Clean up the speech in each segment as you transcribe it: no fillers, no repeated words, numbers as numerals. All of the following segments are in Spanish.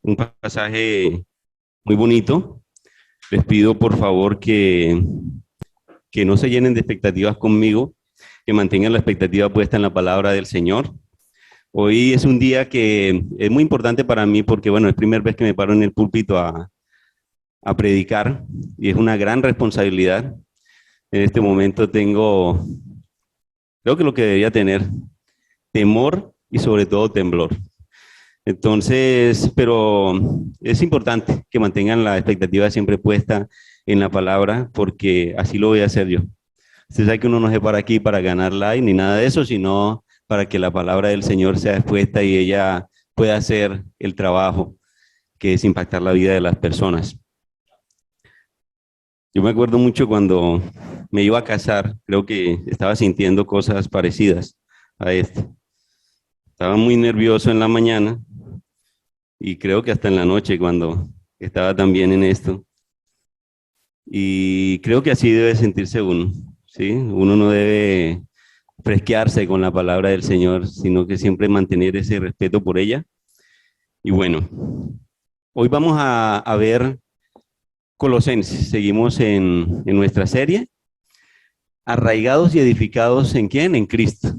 un pasaje muy bonito. Les pido por favor que no se llenen de expectativas conmigo, que mantengan la expectativa puesta en la palabra del Señor. Hoy es un día que es muy importante para mí porque, bueno, es la primera vez que me paro en el púlpito a predicar y es una gran responsabilidad. En este momento tengo, creo que lo que debería tener, temor y sobre todo temblor. Entonces, pero es importante que mantengan la expectativa siempre puesta en la palabra, porque así lo voy a hacer yo. Usted sabe que uno no se para aquí para ganar like ni nada de eso, sino para que la palabra del Señor sea expuesta y ella pueda hacer el trabajo que es impactar la vida de las personas. Yo me acuerdo mucho cuando me iba a casar, creo que estaba sintiendo cosas parecidas a esto. Estaba muy nervioso en la mañana y creo que hasta en la noche cuando estaba también en esto. Y creo que así debe sentirse uno, ¿sí? Uno no debe fresquearse con la palabra del Señor, sino que siempre mantener ese respeto por ella. Y bueno, hoy vamos a ver Colosenses. Seguimos en nuestra serie, arraigados y edificados ¿en quién? En Cristo.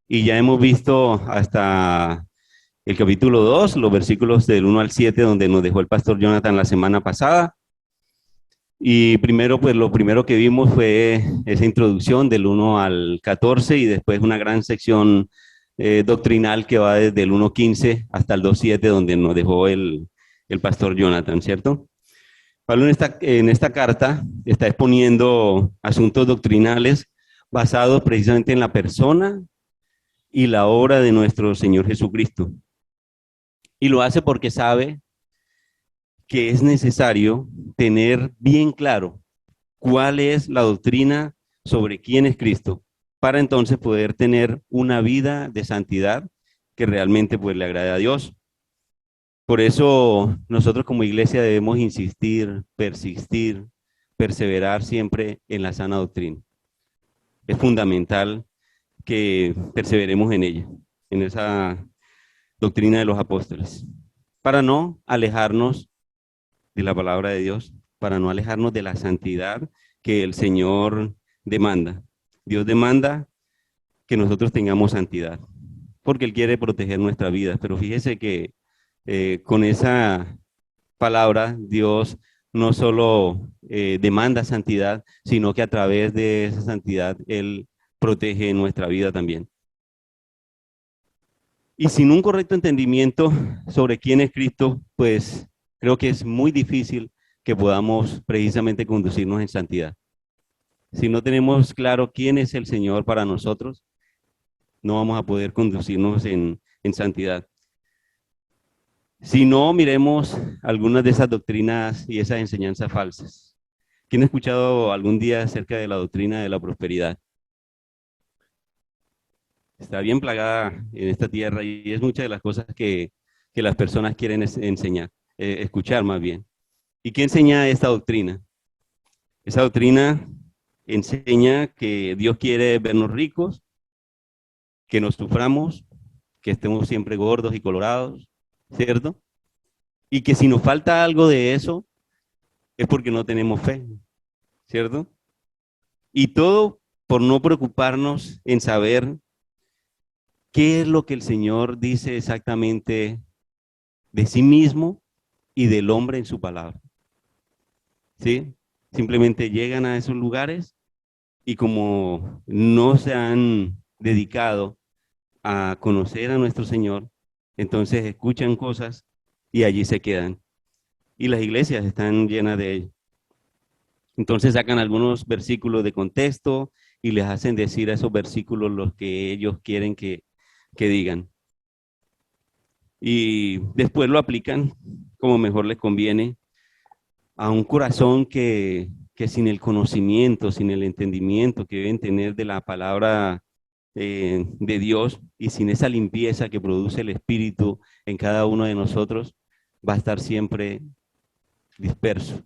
Y ya hemos visto hasta el capítulo 2, los versículos del 1 al 7, donde nos dejó el pastor Jonathan la semana pasada. Y primero, pues lo primero que vimos fue esa introducción del 1 al 14 y después una gran sección doctrinal que va desde el 1.15 hasta el 2.7 donde nos dejó el pastor Jonathan, ¿cierto? Pablo en esta carta está exponiendo asuntos doctrinales basados precisamente en la persona y la obra de nuestro Señor Jesucristo. Y lo hace porque sabe que es necesario tener bien claro cuál es la doctrina sobre quién es Cristo, para entonces poder tener una vida de santidad que realmente pues le agrade a Dios. Por eso nosotros como iglesia debemos insistir, persistir, perseverar siempre en la sana doctrina. Es fundamental que perseveremos en ella, en esa doctrina de los apóstoles, para no alejarnos de la palabra de Dios, para no alejarnos de la santidad que el Señor demanda. Dios demanda que nosotros tengamos santidad, porque Él quiere proteger nuestra vida. Pero fíjese que con esa palabra Dios no solo demanda santidad, sino que a través de esa santidad Él protege nuestra vida también. Y sin un correcto entendimiento sobre quién es Cristo, pues creo que es muy difícil que podamos precisamente conducirnos en santidad. Si no tenemos claro quién es el Señor para nosotros, no vamos a poder conducirnos en santidad. Si no, miremos algunas de esas doctrinas y esas enseñanzas falsas. ¿Quién ha escuchado algún día acerca de la doctrina de la prosperidad? Está bien plagada en esta tierra y es muchas de las cosas que las personas quieren enseñar, escuchar más bien. ¿Y qué enseña esta doctrina? Esa doctrina enseña que Dios quiere vernos ricos, que nos suframos, que estemos siempre gordos y colorados, ¿cierto? Y que si nos falta algo de eso es porque no tenemos fe, ¿cierto? Y todo por no preocuparnos en saber qué es lo que el Señor dice exactamente de sí mismo y del hombre en su palabra, ¿sí? Simplemente llegan a esos lugares y como no se han dedicado a conocer a nuestro Señor, entonces escuchan cosas y allí se quedan. Y las iglesias están llenas de ello. Entonces sacan algunos versículos de contexto y les hacen decir a esos versículos los que ellos quieren que digan. Y después lo aplican como mejor les conviene a un corazón que sin el conocimiento, sin el entendimiento que deben tener de la palabra de Dios y sin esa limpieza que produce el Espíritu en cada uno de nosotros, va a estar siempre disperso,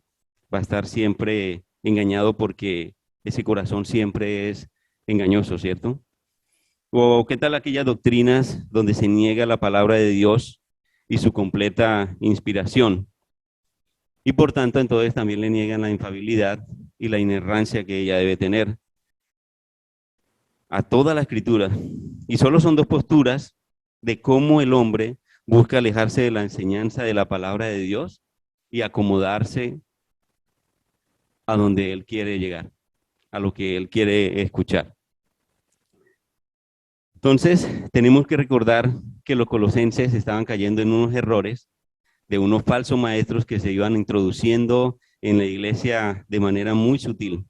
va a estar siempre engañado porque ese corazón siempre es engañoso, ¿cierto? O qué tal aquellas doctrinas donde se niega la palabra de Dios y su completa inspiración. Y por tanto, entonces también le niegan la infalibilidad y la inerrancia que ella debe tener a toda la escritura. Y solo son dos posturas de cómo el hombre busca alejarse de la enseñanza de la palabra de Dios y acomodarse a donde él quiere llegar, a lo que él quiere escuchar. Entonces, tenemos que recordar que los colosenses estaban cayendo en unos errores de unos falsos maestros que se iban introduciendo en la iglesia de manera muy sutil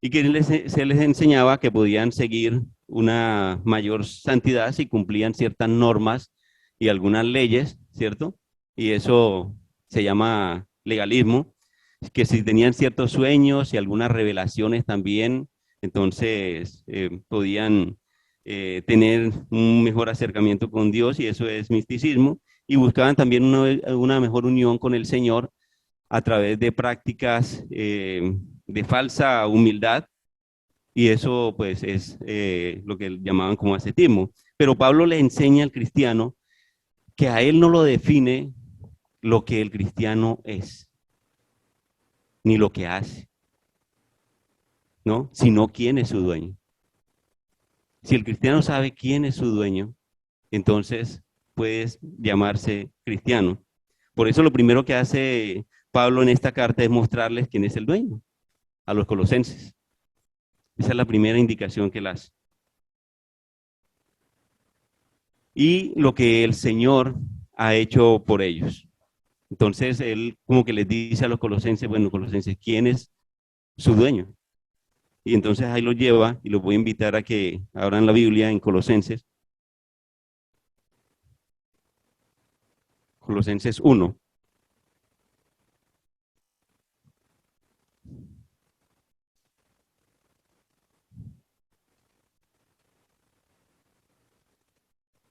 y que se les enseñaba que podían seguir una mayor santidad si cumplían ciertas normas y algunas leyes, ¿cierto? Y eso se llama legalismo, que si tenían ciertos sueños y algunas revelaciones también, entonces podían tener un mejor acercamiento con Dios, y eso es misticismo, y buscaban también una mejor unión con el Señor a través de prácticas de falsa humildad, y eso pues es lo que llamaban como ascetismo. Pero Pablo le enseña al cristiano que a él no lo define lo que el cristiano es, ni lo que hace, ¿no? Sino quién es su dueño. Si el cristiano sabe quién es su dueño, entonces puedes llamarse cristiano. Por eso lo primero que hace Pablo en esta carta es mostrarles quién es el dueño a los colosenses. Esa es la primera indicación que él hace. Y lo que el Señor ha hecho por ellos. Entonces él como que les dice a los colosenses, bueno, colosenses, ¿quién es su dueño? Y entonces ahí lo lleva, y los voy a invitar a que abran la Biblia en Colosenses. Colosenses 1.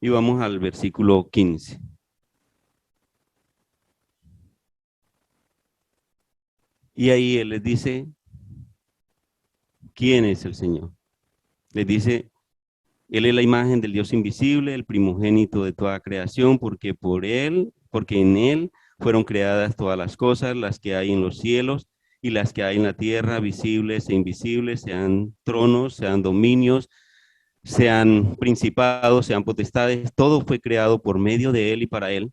Y vamos al versículo 15. Y ahí él les dice, ¿quién es el Señor? Les dice, Él es la imagen del Dios invisible, el primogénito de toda creación, porque en Él fueron creadas todas las cosas, las que hay en los cielos y las que hay en la tierra, visibles e invisibles, sean tronos, sean dominios, sean principados, sean potestades, todo fue creado por medio de Él y para Él.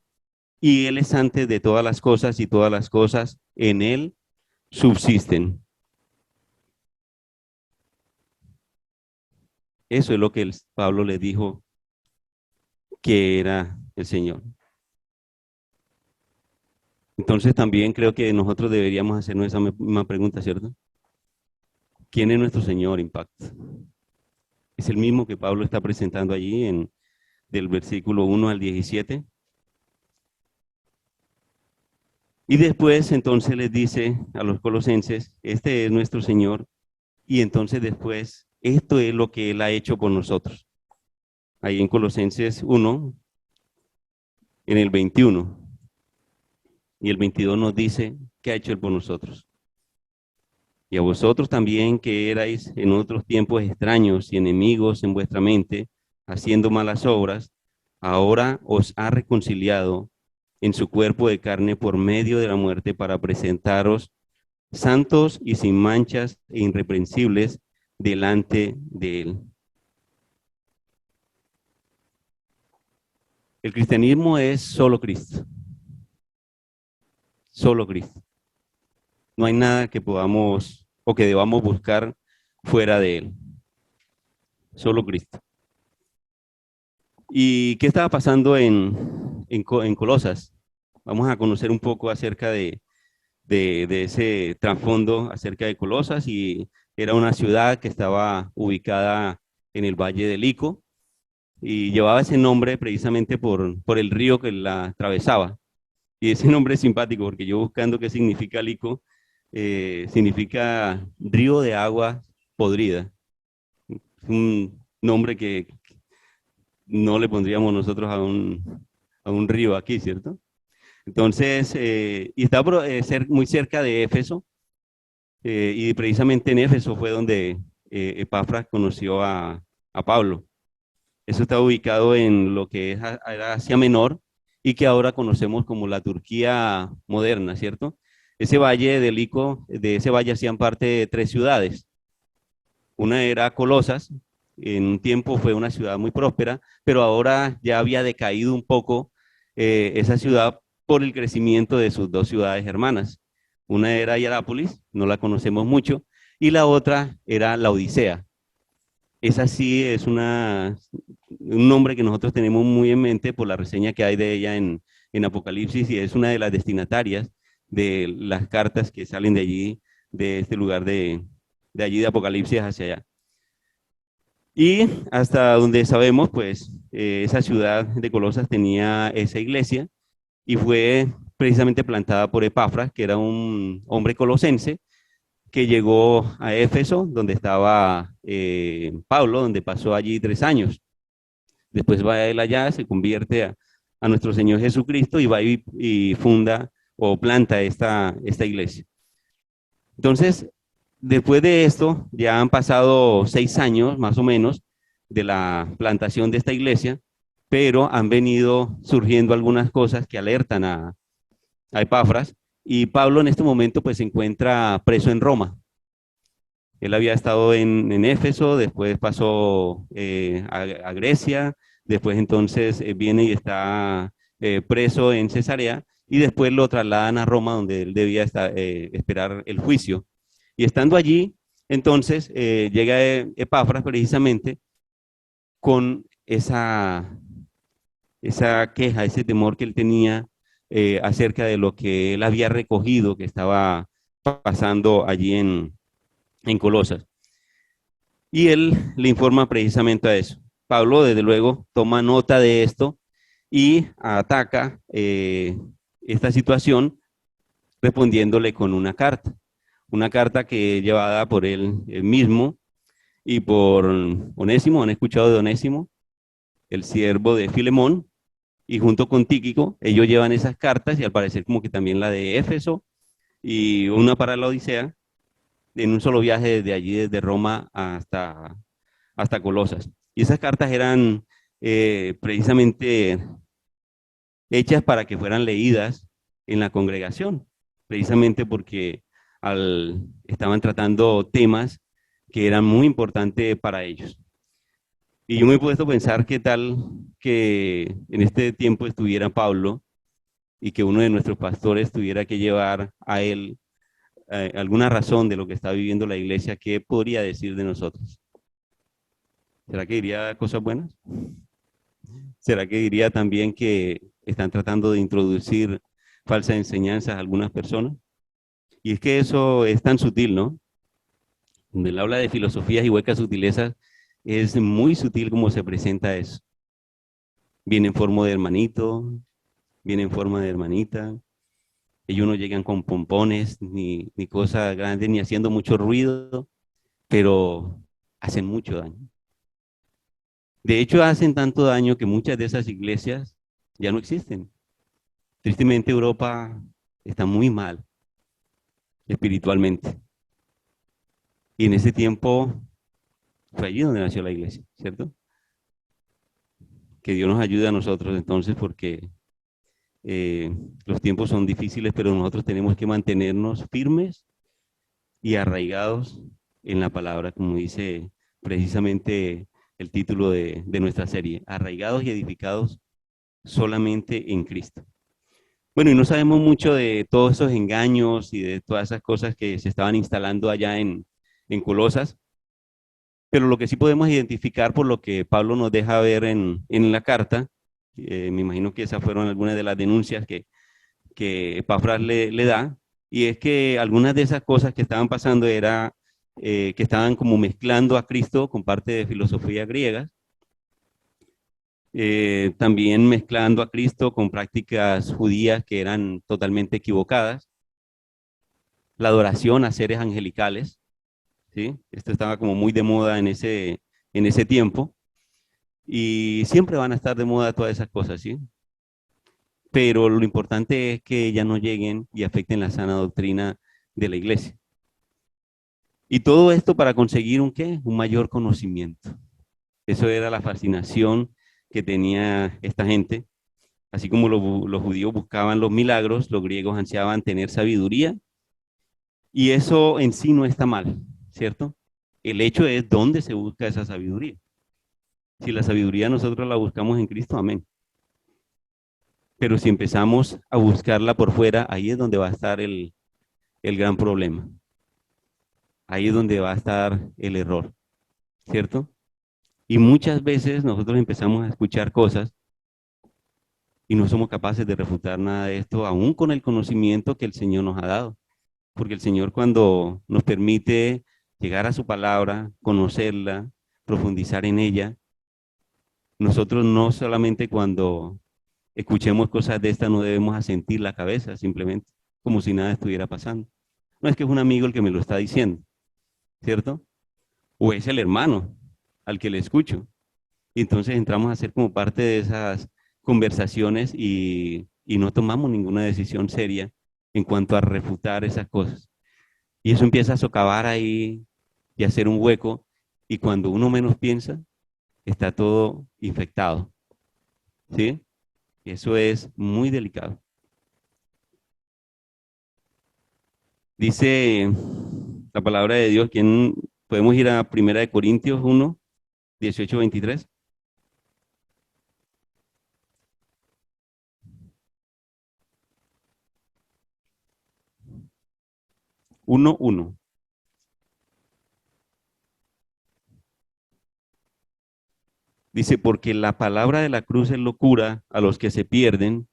Y Él es antes de todas las cosas, y todas las cosas en Él subsisten. Eso es lo que Pablo le dijo que era el Señor. Entonces también creo que nosotros deberíamos hacernos esa misma pregunta, ¿cierto? ¿Quién es nuestro Señor? Impacto. Es el mismo que Pablo está presentando allí del versículo 1 al 17. Y después entonces les dice a los colosenses, este es nuestro Señor, y entonces después, esto es lo que Él ha hecho por nosotros. Ahí en Colosenses 1, en el 21 y el 22 nos dice qué ha hecho Él por nosotros. Y a vosotros también, que erais en otros tiempos extraños y enemigos en vuestra mente, haciendo malas obras, ahora os ha reconciliado en su cuerpo de carne por medio de la muerte, para presentaros santos y sin manchas e irreprensibles delante de Él. El cristianismo es solo Cristo. Solo Cristo. No hay nada que podamos o que debamos buscar fuera de Él. Solo Cristo. ¿Y qué estaba pasando en Colosas? Vamos a conocer un poco acerca de ese trasfondo acerca de Colosas. Y era una ciudad que estaba ubicada en el Valle del Ico, y llevaba ese nombre precisamente por el río que la atravesaba. Y ese nombre es simpático, porque yo buscando qué significa Ico, significa río de agua podrida. Es un nombre que no le pondríamos nosotros a un río aquí, ¿cierto? Entonces, y está muy cerca de Éfeso, y precisamente en Éfeso fue donde Epafras conoció a Pablo. Eso está ubicado en lo que era Asia Menor, y que ahora conocemos como la Turquía moderna, ¿cierto? Ese valle del Ico, de ese valle hacían parte de tres ciudades. Una era Colosas, en un tiempo fue una ciudad muy próspera, pero ahora ya había decaído un poco esa ciudad por el crecimiento de sus dos ciudades hermanas. Una era Hierápolis, no la conocemos mucho, y la otra era la Odisea. Esa sí es un nombre que nosotros tenemos muy en mente por la reseña que hay de ella en Apocalipsis, y es una de las destinatarias de las cartas que salen de allí, de este lugar de allí de Apocalipsis hacia allá. Y hasta donde sabemos, pues esa ciudad de Colosas tenía esa iglesia y fue precisamente plantada por Epafras, que era un hombre colosense que llegó a Éfeso, donde estaba Pablo, donde pasó allí 3 años. Después va él allá, se convierte a nuestro Señor Jesucristo y va y funda o planta esta iglesia. Entonces, después de esto, ya han pasado 6 años más o menos de la plantación de esta iglesia, pero han venido surgiendo algunas cosas que alertan a Epafras, y Pablo en este momento pues se encuentra preso en Roma. Él había estado en Éfeso, después pasó a Grecia, después entonces viene y está preso en Cesarea, y después lo trasladan a Roma, donde él debía esperar el juicio. Y estando allí, entonces llega Epafras precisamente con esa queja, ese temor que él tenía acerca de lo que él había recogido, que estaba pasando allí en Colosas. Y él le informa precisamente a eso. Pablo, desde luego, toma nota de esto y ataca esta situación respondiéndole con una carta que es llevada por él mismo y por Onésimo. ¿Han escuchado de Onésimo? El siervo de Filemón, y junto con Tíquico, ellos llevan esas cartas, y al parecer como que también la de Éfeso y una para la Odisea, en un solo viaje desde allí, desde Roma hasta Colosas. Y esas cartas eran precisamente hechas para que fueran leídas en la congregación, precisamente porque estaban tratando temas que eran muy importantes para ellos. Y yo me he puesto a pensar qué tal que en este tiempo estuviera Pablo y que uno de nuestros pastores tuviera que llevar a él alguna razón de lo que está viviendo la iglesia. ¿Qué podría decir de nosotros? ¿Será que diría cosas buenas? ¿Será que diría también que están tratando de introducir falsas enseñanzas a algunas personas? Y es que eso es tan sutil, ¿no? Cuando él habla de filosofías y huecas sutilezas, es muy sutil como se presenta eso. Viene en forma de hermanito, viene en forma de hermanita. Ellos no llegan con pompones, ni cosas grandes, ni haciendo mucho ruido, pero hacen mucho daño. De hecho, hacen tanto daño que muchas de esas iglesias ya no existen. Tristemente, Europa está muy mal espiritualmente. Y en ese tiempo fue allí donde nació la iglesia, ¿cierto? Que Dios nos ayude a nosotros entonces, porque los tiempos son difíciles, pero nosotros tenemos que mantenernos firmes y arraigados en la palabra, como dice precisamente el título de nuestra serie, arraigados y edificados solamente en Cristo. Bueno, y no sabemos mucho de todos esos engaños y de todas esas cosas que se estaban instalando allá en Colosas, pero lo que sí podemos identificar por lo que Pablo nos deja ver en la carta, me imagino que esas fueron algunas de las denuncias que Epafras le da, y es que algunas de esas cosas que estaban pasando era que estaban como mezclando a Cristo con parte de filosofía griega, también mezclando a Cristo con prácticas judías que eran totalmente equivocadas, la adoración a seres angelicales, ¿sí? Esto estaba como muy de moda en ese tiempo, y siempre van a estar de moda todas esas cosas, ¿sí? Pero lo importante es que ya no lleguen y afecten la sana doctrina de la iglesia. Y todo esto para conseguir un qué? Un mayor conocimiento. Eso era la fascinación que tenía esta gente. Así como los judíos buscaban los milagros, los griegos ansiaban tener sabiduría, y eso en sí no está mal, ¿cierto? El hecho es dónde se busca esa sabiduría. Si la sabiduría nosotros la buscamos en Cristo, amén. Pero si empezamos a buscarla por fuera, ahí es donde va a estar el gran problema. Ahí es donde va a estar el error, ¿cierto? Y muchas veces nosotros empezamos a escuchar cosas y no somos capaces de refutar nada de esto, aún con el conocimiento que el Señor nos ha dado. Porque el Señor, cuando nos permite llegar a su palabra, conocerla, profundizar en ella, nosotros no solamente cuando escuchemos cosas de estas no debemos asentir la cabeza simplemente, como si nada estuviera pasando. No es que es un amigo el que me lo está diciendo, ¿cierto? O es el hermano al que le escucho. Y entonces entramos a ser como parte de esas conversaciones y no tomamos ninguna decisión seria en cuanto a refutar esas cosas. Y eso empieza a socavar ahí y a hacer un hueco. Y cuando uno menos piensa, está todo infectado. ¿Sí? Eso es muy delicado. Dice la palabra de Dios, que podemos ir a 1 Corintios 1, 18, 23. 1:1. Dice, porque la palabra de la cruz es locura a los que se pierden,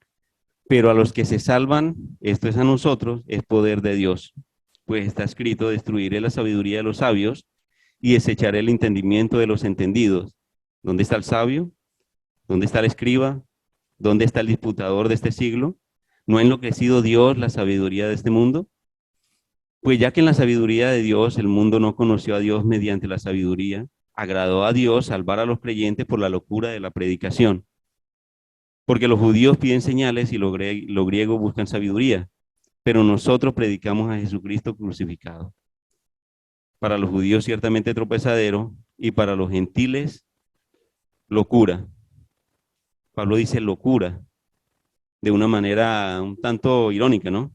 pero a los que se salvan, esto es a nosotros, es poder de Dios. Pues está escrito, destruiré la sabiduría de los sabios y desecharé el entendimiento de los entendidos. ¿Dónde está el sabio? ¿Dónde está el escriba? ¿Dónde está el disputador de este siglo? ¿No ha enloquecido Dios la sabiduría de este mundo? Pues ya que en la sabiduría de Dios el mundo no conoció a Dios mediante la sabiduría, agradó a Dios salvar a los creyentes por la locura de la predicación. Porque los judíos piden señales y los griegos buscan sabiduría, pero nosotros predicamos a Jesucristo crucificado. Para los judíos ciertamente tropezadero y para los gentiles locura. Pablo dice locura de una manera un tanto irónica, ¿no?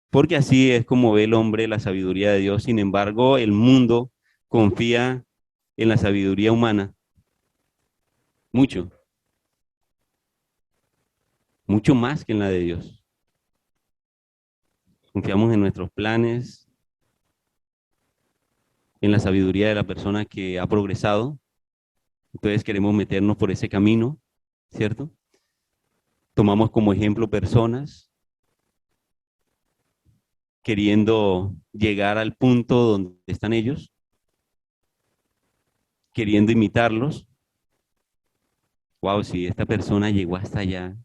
Porque así es como ve el hombre la sabiduría de Dios. Sin embargo, el mundo confía en la sabiduría humana mucho, mucho más que en la de Dios. Confiamos en nuestros planes, en la sabiduría de la persona que ha progresado. Entonces queremos meternos por ese camino, ¿cierto? Tomamos como ejemplo personas queriendo llegar al punto donde están ellos, queriendo imitarlos. Wow, si esta persona llegó hasta allá,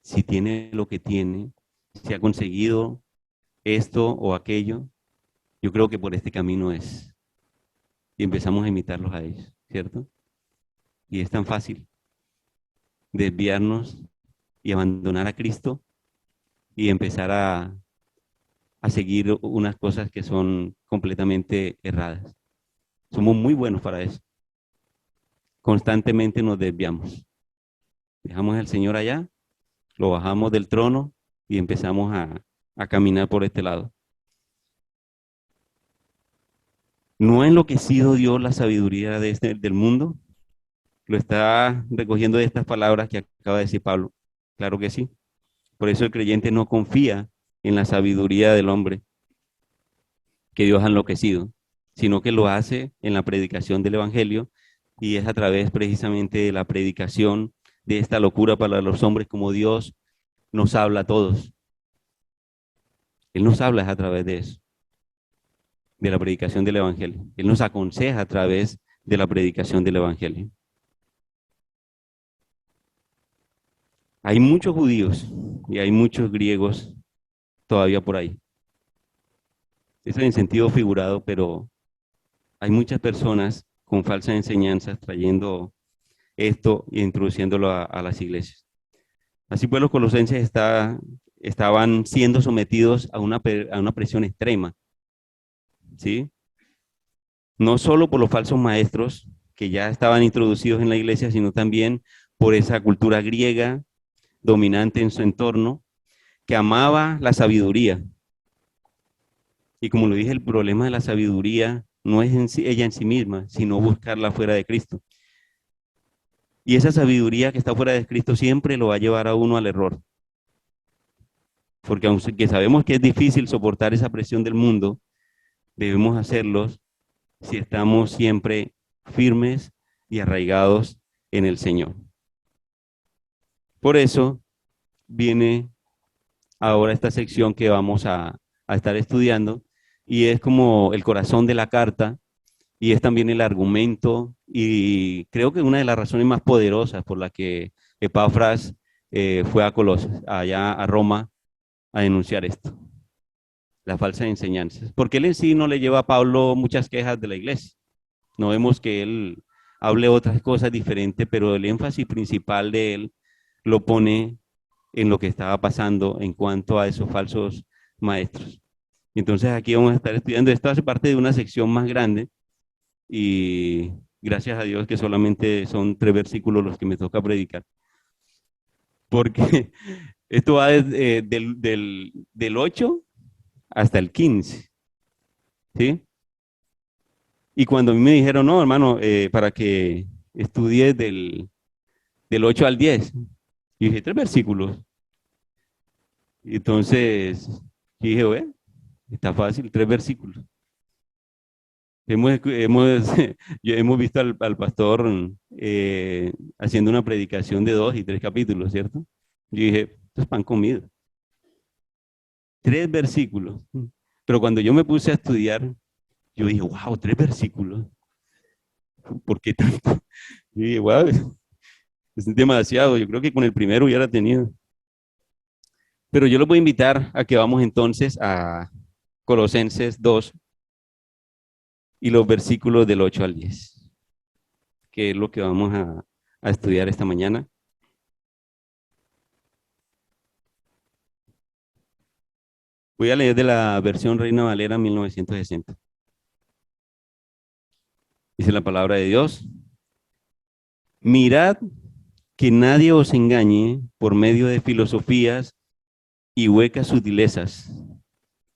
si tiene lo que tiene, si ha conseguido esto o aquello, yo creo que por este camino es. Y empezamos a imitarlos a ellos, ¿cierto? Y es tan fácil desviarnos y abandonar a Cristo y empezar a seguir unas cosas que son completamente erradas. Somos muy buenos para eso. Constantemente nos desviamos. Dejamos al Señor allá, lo bajamos del trono y empezamos a caminar por este lado. ¿No ha enloquecido Dios la sabiduría del mundo? Lo está recogiendo de estas palabras que acaba de decir Pablo. Claro que sí. Por eso el creyente no confía en la sabiduría del hombre que Dios ha enloquecido, sino que lo hace en la predicación del Evangelio, y es a través precisamente de la predicación de esta locura para los hombres como Dios nos habla a todos. Él nos habla a través de eso, de la predicación del Evangelio. Él nos aconseja a través de la predicación del Evangelio. Hay muchos judíos y hay muchos griegos todavía por ahí. Eso en sentido figurado, pero hay muchas personas con falsas enseñanzas trayendo esto e introduciéndolo a las iglesias. Así pues, los colosenses estaban siendo sometidos a una presión extrema, ¿sí? No solo por los falsos maestros que ya estaban introducidos en la iglesia, sino también por esa cultura griega dominante en su entorno, que amaba la sabiduría. Y como lo dije, el problema de la sabiduría no es ella en sí misma, sino buscarla fuera de Cristo. Y esa sabiduría que está fuera de Cristo siempre lo va a llevar a uno al error. Porque aunque sabemos que es difícil soportar esa presión del mundo, debemos hacerlo si estamos siempre firmes y arraigados en el Señor. Por eso viene ahora esta sección que vamos a estar estudiando y es como el corazón de la carta y es también el argumento y creo que una de las razones más poderosas por la que Epafras fue allá a Roma a denunciar esto, las falsas enseñanzas. Porque él en sí no le lleva a Pablo muchas quejas de la iglesia. No vemos que él hable otras cosas diferentes, pero el énfasis principal de él lo pone en lo que estaba pasando en cuanto a esos falsos maestros. Entonces aquí vamos a estar estudiando. Esto hace parte de una sección más grande y gracias a Dios que solamente son 3 versículos los que me toca predicar. Porque esto va del 8 hasta el 15. ¿Sí? Y cuando a mí me dijeron, no, hermano, para que estudies del 8 al 10, y dije, 3 versículos. Y entonces dije, bueno, está fácil, 3 versículos. Hemos visto al pastor haciendo una predicación de 2 y 3 capítulos, ¿cierto? Yo dije, esto es pan comido. 3 versículos. Pero cuando yo me puse a estudiar, yo dije, wow, 3 versículos. ¿Por qué tanto? Yo dije, wow, es demasiado. Yo creo que con el primero hubiera tenido. Pero yo los voy a invitar a que vamos entonces a Colosenses 2 y los versículos del 8 al 10, que es lo que vamos a estudiar esta mañana. Voy a leer de la versión Reina Valera 1960. Dice la palabra de Dios. Mirad que nadie os engañe por medio de filosofías y huecas sutilezas,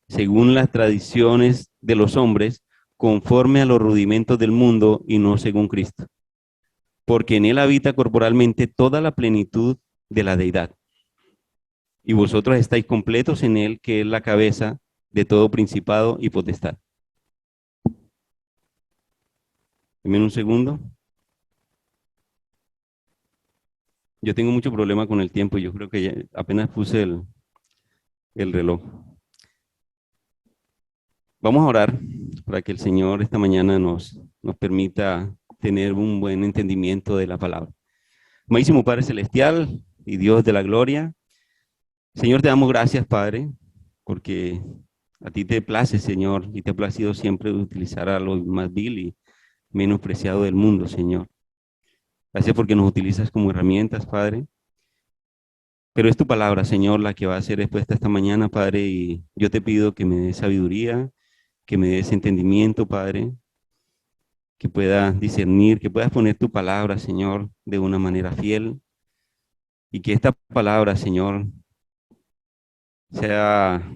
según las tradiciones de los hombres, conforme a los rudimentos del mundo y no según Cristo. Porque en él habita corporalmente toda la plenitud de la deidad. Y vosotros estáis completos en él, que es la cabeza de todo principado y potestad. Deme un segundo. Yo tengo mucho problema con el tiempo. Yo creo que ya apenas puse el reloj. Vamos a orar para que el Señor esta mañana nos permita tener un buen entendimiento de la palabra. Amadísimo Padre Celestial y Dios de la gloria, Señor, te damos gracias, Padre, porque a ti te place, Señor, y te ha placido siempre utilizar a lo más vil y menospreciado del mundo, Señor. Gracias porque nos utilizas como herramientas, Padre. Pero es tu palabra, Señor, la que va a ser expuesta esta mañana, Padre, y yo te pido que me des sabiduría, que me des entendimiento, Padre, que pueda discernir, que puedas poner tu palabra, Señor, de una manera fiel, y que esta palabra, Señor, sea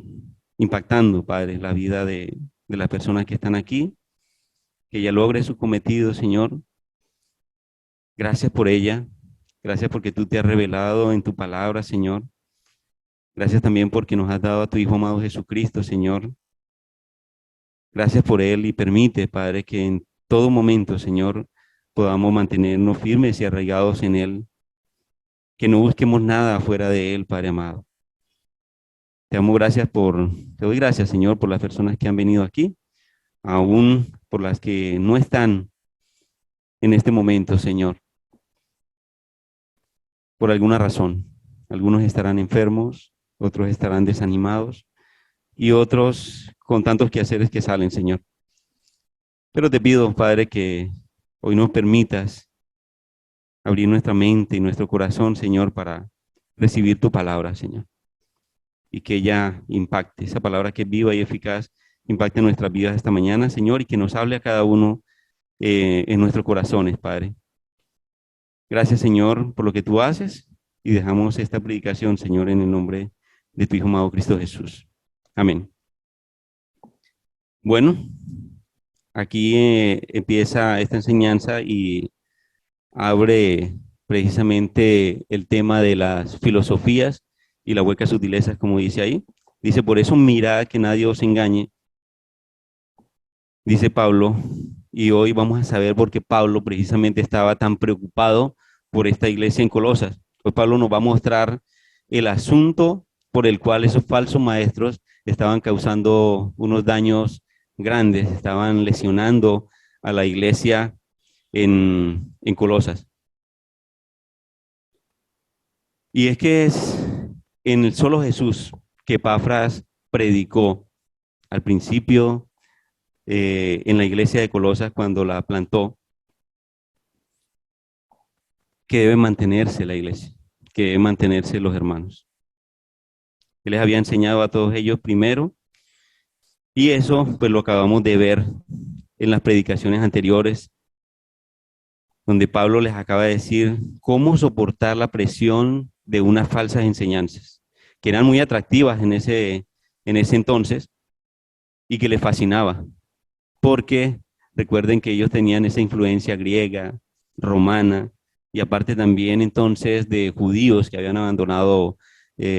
impactando, Padre, la vida de las personas que están aquí, que ella logre su cometido, Señor. Gracias por ella, gracias porque tú te has revelado en tu palabra, Señor. Gracias también porque nos has dado a tu Hijo amado Jesucristo, Señor. Gracias por Él y permite, Padre, que en todo momento, Señor, podamos mantenernos firmes y arraigados en Él, que no busquemos nada fuera de Él, Padre amado. Te doy gracias, Señor, por las personas que han venido aquí, aún por las que no están en este momento, Señor, por alguna razón. Algunos estarán enfermos, otros estarán desanimados y otros con tantos quehaceres que salen, Señor. Pero te pido, Padre, que hoy nos permitas abrir nuestra mente y nuestro corazón, Señor, para recibir tu palabra, Señor. Y que ella impacte, esa palabra que es viva y eficaz, impacte nuestras vidas esta mañana, Señor, y que nos hable a cada uno en nuestros corazones, Padre. Gracias, Señor, por lo que tú haces. y dejamos esta predicación, Señor, en el nombre de tu Hijo amado Cristo Jesús. Amén. Bueno, aquí empieza esta enseñanza y abre precisamente el tema de las filosofías y las huecas sutilezas, como dice ahí. Dice, por eso mirad que nadie os engañe, dice Pablo, y hoy vamos a saber por qué Pablo precisamente estaba tan preocupado por esta iglesia en Colosas. Hoy Pablo nos va a mostrar el asunto por el cual esos falsos maestros estaban causando unos daños grandes, estaban lesionando a la iglesia en Colosas. Y es que es en el solo Jesús que Epafras predicó al principio en la iglesia de Colosas cuando la plantó, que debe mantenerse la iglesia, que debe mantenerse los hermanos. Él les había enseñado a todos ellos primero, y eso pues lo acabamos de ver en las predicaciones anteriores, donde Pablo les acaba de decir cómo soportar la presión de unas falsas enseñanzas, que eran muy atractivas en ese entonces y que les fascinaba, porque recuerden que ellos tenían esa influencia griega, romana, y aparte también entonces de judíos que habían abandonado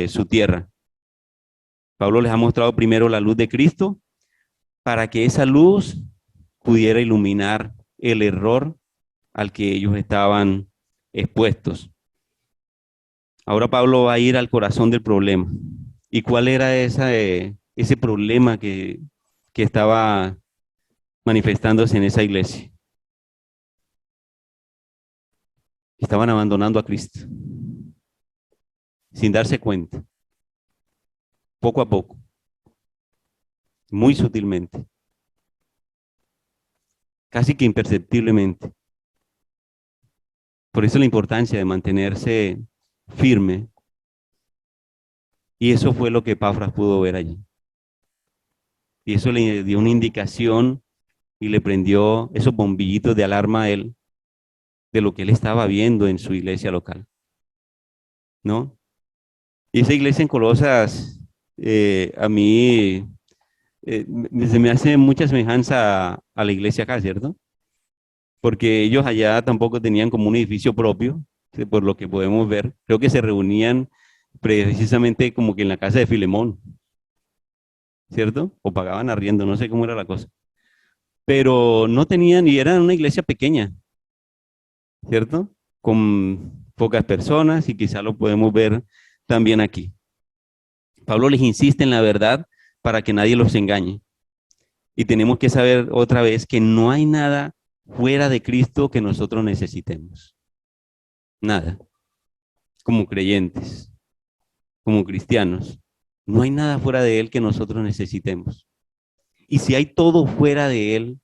su tierra. Pablo les ha mostrado primero la luz de Cristo para que esa luz pudiera iluminar el error al que ellos estaban expuestos. Ahora Pablo va a ir al corazón del problema. ¿Y cuál era ese problema que estaba manifestándose en esa iglesia? Estaban abandonando a Cristo sin darse cuenta, poco a poco, muy sutilmente, casi que imperceptiblemente. Por eso la importancia de mantenerse firme. Y eso fue lo que Epafras pudo ver allí. Y eso le dio una indicación y le prendió esos bombillitos de alarma a él de lo que él estaba viendo en su iglesia local, ¿no? Y esa iglesia en Colosas, a mí se me hace mucha semejanza a la iglesia acá, ¿cierto? Porque ellos allá tampoco tenían como un edificio propio, por lo que podemos ver. Creo que se reunían precisamente como que en la casa de Filemón, ¿cierto? O pagaban arriendo, no sé cómo era la cosa. Pero no tenían, y eran una iglesia pequeña, ¿cierto? Con pocas personas, y quizá lo podemos ver también aquí. Pablo les insiste en la verdad para que nadie los engañe. Y tenemos que saber otra vez que no hay nada fuera de Cristo que nosotros necesitemos. Nada. Como creyentes, como cristianos, no hay nada fuera de Él que nosotros necesitemos. Y si hay todo fuera de Él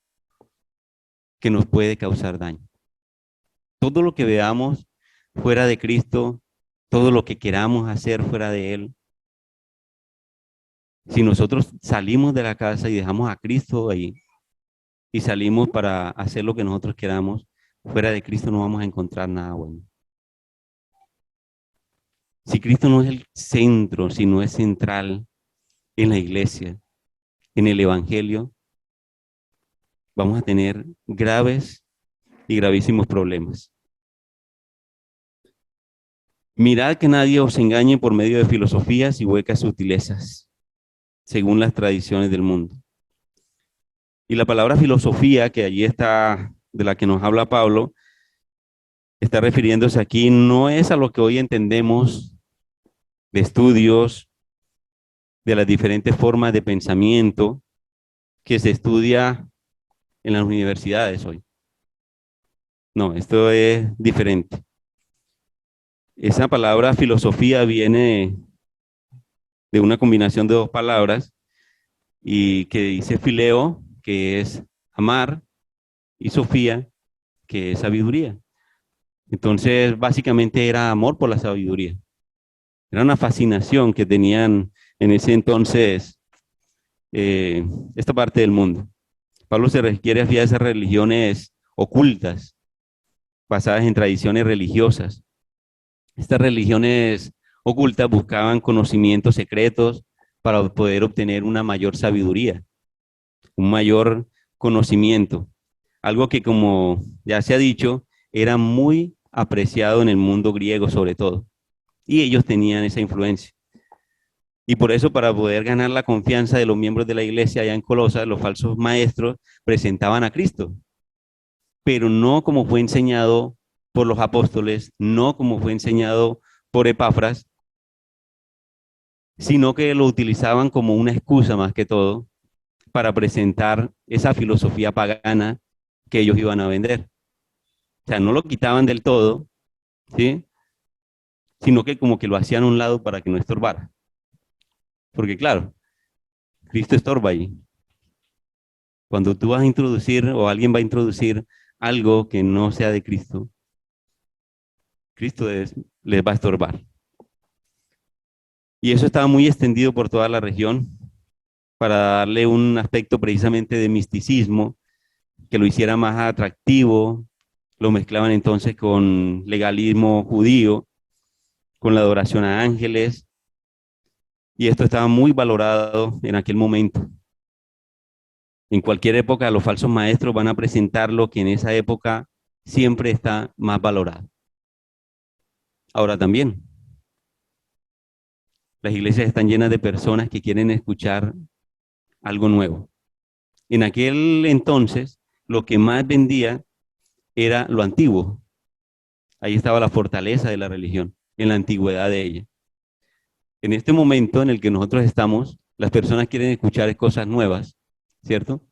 que nos puede causar daño. Todo lo que veamos fuera de Cristo, todo lo que queramos hacer fuera de Él, si nosotros salimos de la casa y dejamos a Cristo ahí y salimos para hacer lo que nosotros queramos, fuera de Cristo no vamos a encontrar nada bueno. Si Cristo no es el centro, si no es central en la iglesia, en el evangelio, vamos a tener graves y gravísimos problemas. Mirad que nadie os engañe por medio de filosofías y huecas sutilezas, según las tradiciones del mundo. Y la palabra filosofía, que allí está, de la que nos habla Pablo, está refiriéndose aquí, no es a lo que hoy entendemos de estudios, de las diferentes formas de pensamiento que se estudia en las universidades hoy. No, esto es diferente. Esa palabra filosofía viene de una combinación de dos palabras y que dice fileo, que es amar, y sofía, que es sabiduría. Entonces, básicamente era amor por la sabiduría. Era una fascinación que tenían en ese entonces esta parte del mundo. Pablo se refiere a esas religiones ocultas, basadas en tradiciones religiosas, Estas religiones ocultas buscaban conocimientos secretos para poder obtener una mayor sabiduría, un mayor conocimiento, algo que como ya se ha dicho, era muy apreciado en el mundo griego sobre todo, y ellos tenían esa influencia. Y por eso, para poder ganar la confianza de los miembros de la iglesia allá en Colosas, los falsos maestros presentaban a Cristo, pero no como fue enseñado por los apóstoles, no como fue enseñado por Epafras, sino que lo utilizaban como una excusa más que todo para presentar esa filosofía pagana que ellos iban a vender. O sea, no lo quitaban del todo, ¿sí? Sino que como que lo hacían a un lado para que no estorbara. Porque claro, Cristo estorba ahí. Cuando tú vas a introducir o alguien va a introducir algo que no sea de Cristo, les va a estorbar. Y eso estaba muy extendido por toda la región para darle un aspecto precisamente de misticismo que lo hiciera más atractivo. Lo mezclaban entonces con legalismo judío, con la adoración a ángeles, y esto estaba muy valorado en aquel momento. En cualquier época, los falsos maestros van a presentar lo que en esa época siempre está más valorado. Ahora también, las iglesias están llenas de personas que quieren escuchar algo nuevo. En aquel entonces, lo que más vendía era lo antiguo. Ahí estaba la fortaleza de la religión, en la antigüedad de ella. En este momento en el que nosotros estamos, las personas quieren escuchar cosas nuevas, ¿cierto?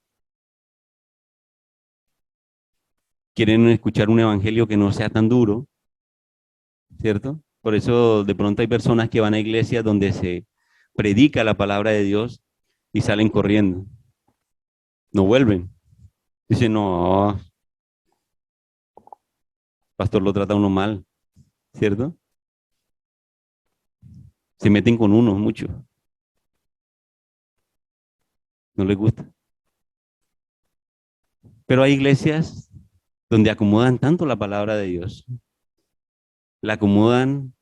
Quieren escuchar un evangelio que no sea tan duro, ¿cierto? Por eso de pronto hay personas que van a iglesias donde se predica la palabra de Dios y salen corriendo, no vuelven. Dicen, no, pastor lo trata a uno mal, ¿cierto? Se meten con uno mucho, no les gusta. Pero hay iglesias donde acomodan tanto la palabra de Dios, la acomodan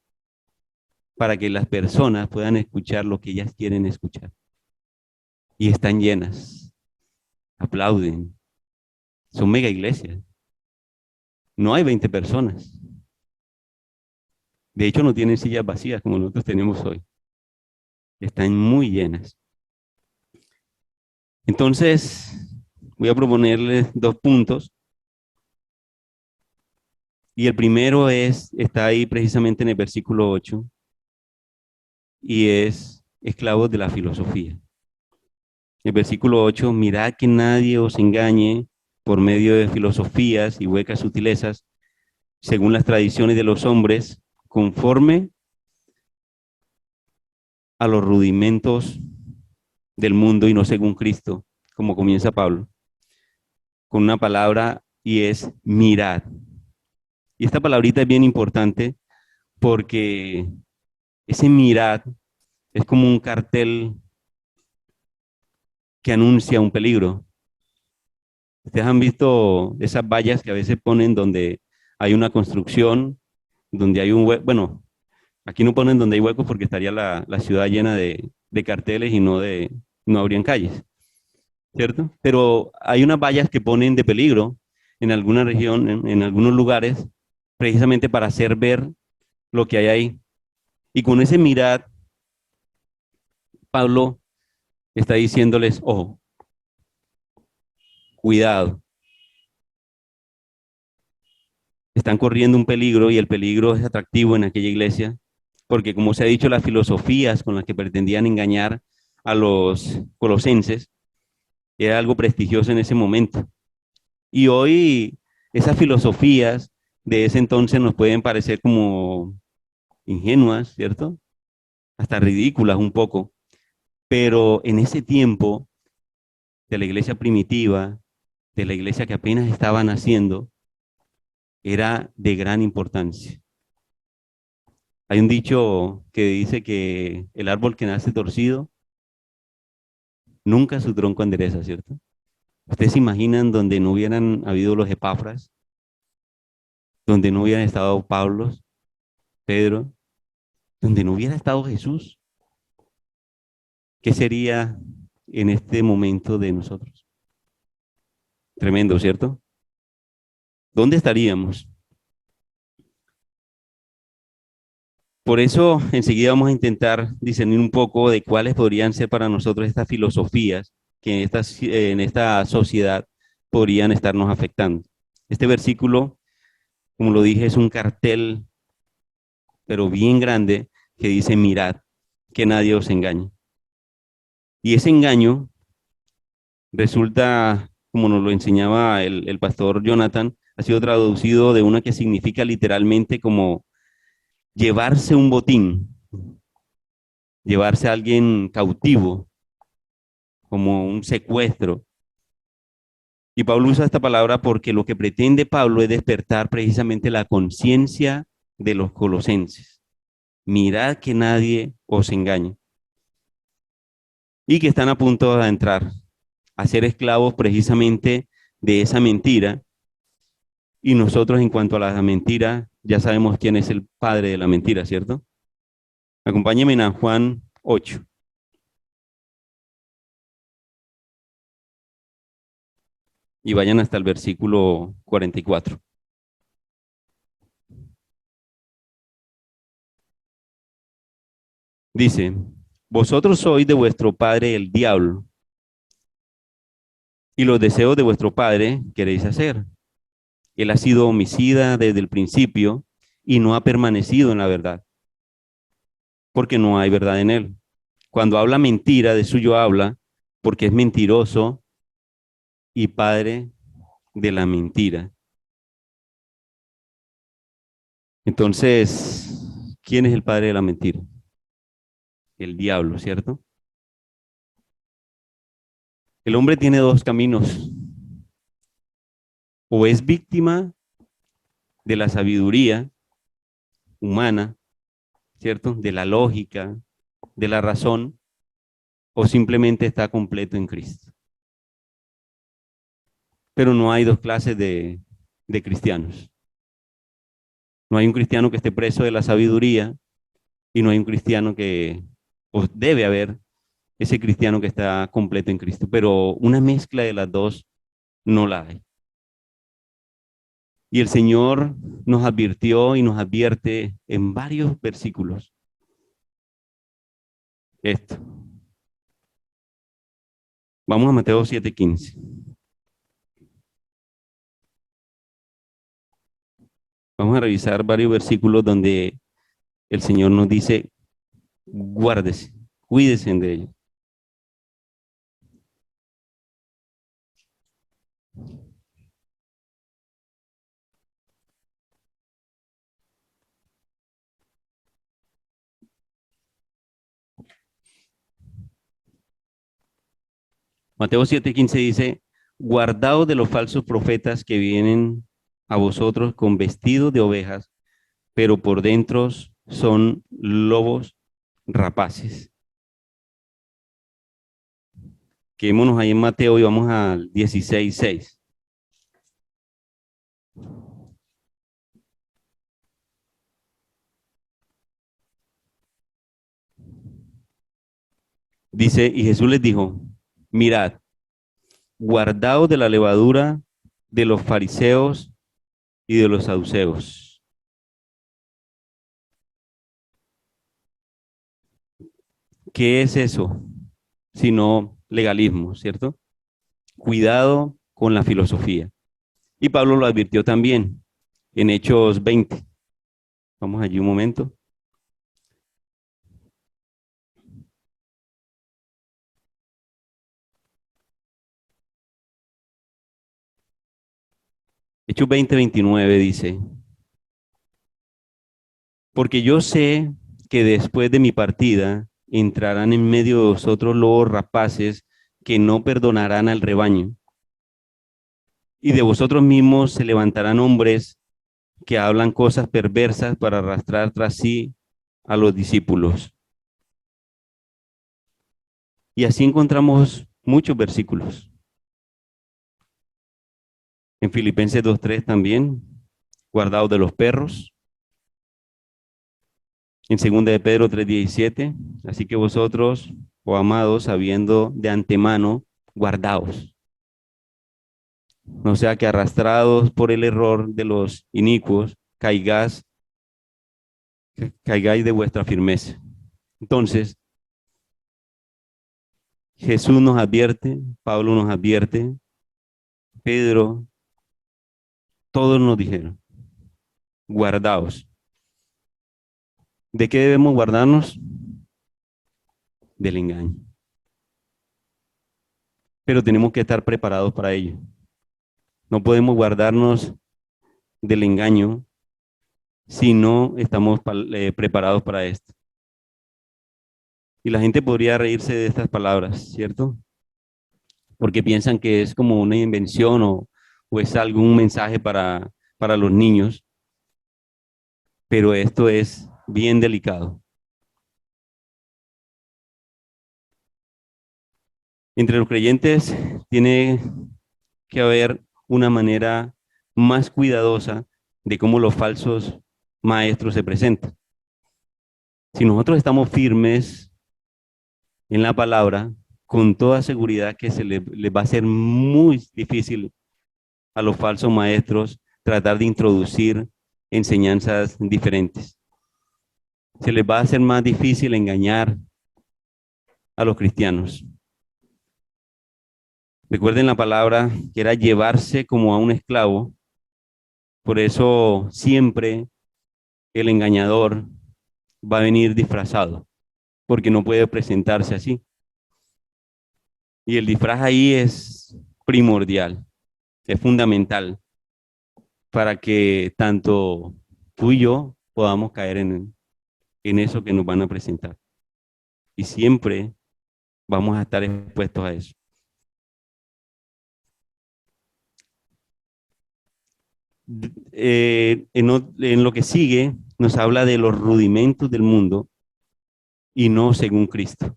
para que las personas puedan escuchar lo que ellas quieren escuchar. Y están llenas, aplauden, son mega iglesias. No hay 20 personas. De hecho, no tienen sillas vacías como nosotros tenemos hoy. Están muy llenas. Entonces, voy a proponerles dos puntos. Y el primero está ahí precisamente en el versículo 8, y es esclavos de la filosofía. El versículo 8, mirad que nadie os engañe por medio de filosofías y huecas sutilezas, según las tradiciones de los hombres, conforme a los rudimentos del mundo y no según Cristo, como comienza Pablo, con una palabra y es mirad. Y esta palabrita es bien importante porque ese mirad es como un cartel que anuncia un peligro. Ustedes han visto esas vallas que a veces ponen donde hay una construcción, donde hay un hueco. Bueno, aquí no ponen donde hay huecos porque estaría la ciudad llena de carteles y no habrían calles, ¿cierto? Pero hay unas vallas que ponen de peligro en alguna región, en algunos lugares, precisamente para hacer ver lo que hay ahí. Y con ese mirar, Pablo está diciéndoles, ojo, cuidado, están corriendo un peligro y el peligro es atractivo en aquella iglesia, porque como se ha dicho, las filosofías con las que pretendían engañar a los colosenses era algo prestigioso en ese momento. Y hoy esas filosofías de ese entonces nos pueden parecer como ingenuas, ¿cierto? Hasta ridículas un poco, pero en ese tiempo de la iglesia primitiva, de la iglesia que apenas estaba naciendo, era de gran importancia. Hay un dicho que dice que el árbol que nace torcido, nunca su tronco endereza, ¿cierto? ¿Ustedes se imaginan donde no hubieran habido los Epafras, donde no hubieran estado Pablos, Pedro, donde no hubiera estado Jesús, ¿qué sería en este momento de nosotros? Tremendo, ¿cierto? ¿Dónde estaríamos? Por eso, enseguida vamos a intentar discernir un poco de cuáles podrían ser para nosotros estas filosofías que en esta sociedad podrían estarnos afectando. Este versículo, como lo dije, es un cartel, pero bien grande, que dice, mirad, que nadie os engañe. Y ese engaño resulta, como nos lo enseñaba el pastor Jonathan, ha sido traducido de una que significa literalmente como llevarse un botín, llevarse a alguien cautivo, como un secuestro. Y Pablo usa esta palabra porque lo que pretende Pablo es despertar precisamente la conciencia de los colosenses. Mirad que nadie os engañe. Y que están a punto de entrar a ser esclavos precisamente de esa mentira. Y nosotros en cuanto a la mentira, ya sabemos quién es el padre de la mentira, ¿cierto? Acompáñenme a Juan 8 y vayan hasta el versículo 44. Dice, vosotros sois de vuestro padre el diablo, y los deseos de vuestro padre queréis hacer. Él ha sido homicida desde el principio y no ha permanecido en la verdad, porque no hay verdad en él. Cuando habla mentira, de suyo habla, porque es mentiroso y padre de la mentira. Entonces, ¿quién es el padre de la mentira? El diablo, ¿cierto? El hombre tiene dos caminos. O es víctima de la sabiduría humana, ¿cierto? De la lógica, de la razón, o simplemente está completo en Cristo. Pero no hay dos clases de cristianos. No hay un cristiano que esté preso de la sabiduría y no hay un cristiano que, o debe haber ese cristiano que está completo en Cristo, pero una mezcla de las dos no la hay. Y el Señor nos advirtió y nos advierte en varios versículos esto. Vamos a Mateo 7:15. Vamos a revisar varios versículos donde el Señor nos dice, guárdese, cuídese de ellos. Mateo 7:15 dice, guardaos de los falsos profetas que vienen a vosotros con vestidos de ovejas, pero por dentro son lobos rapaces. Quedémonos ahí en Mateo y vamos al 16:6. Dice, y Jesús les dijo, mirad, guardaos de la levadura de los fariseos y de los saduceos. ¿Qué es eso? Sino legalismo, ¿cierto? Cuidado con la filosofía. Y Pablo lo advirtió también en Hechos 20. Vamos allí un momento. Hechos 20:29 dice, porque yo sé que después de mi partida entrarán en medio de vosotros lobos rapaces que no perdonarán al rebaño. Y de vosotros mismos se levantarán hombres que hablan cosas perversas para arrastrar tras sí a los discípulos. Y así encontramos muchos versículos. En Filipenses 2:3 también, guardados de los perros. En 2 de Pedro 3:17, así que vosotros, oh amados, sabiendo de antemano, guardaos. No sea que arrastrados por el error de los inicuos, caigáis de vuestra firmeza. Entonces, Jesús nos advierte, Pablo nos advierte, Pedro, todos nos dijeron, guardaos. ¿De qué debemos guardarnos? Del engaño. Pero tenemos que estar preparados para ello. No podemos guardarnos del engaño si no estamos preparados para esto. Y la gente podría reírse de estas palabras, ¿cierto? Porque piensan que es como una invención o es algún mensaje para los niños, pero esto es bien delicado. Entre los creyentes tiene que haber una manera más cuidadosa de cómo los falsos maestros se presentan. Si nosotros estamos firmes en la palabra, con toda seguridad que les va a ser muy difícil a los falsos maestros tratar de introducir enseñanzas diferentes. Se les va a hacer más difícil engañar a los cristianos. Recuerden la palabra que era llevarse como a un esclavo. Por eso siempre el engañador va a venir disfrazado, porque no puede presentarse así. Y el disfraz ahí es primordial, es fundamental para que tanto tú y yo podamos caer en eso que nos van a presentar. Y siempre vamos a estar expuestos a eso. En lo que sigue, nos habla de los rudimentos del mundo y no según Cristo.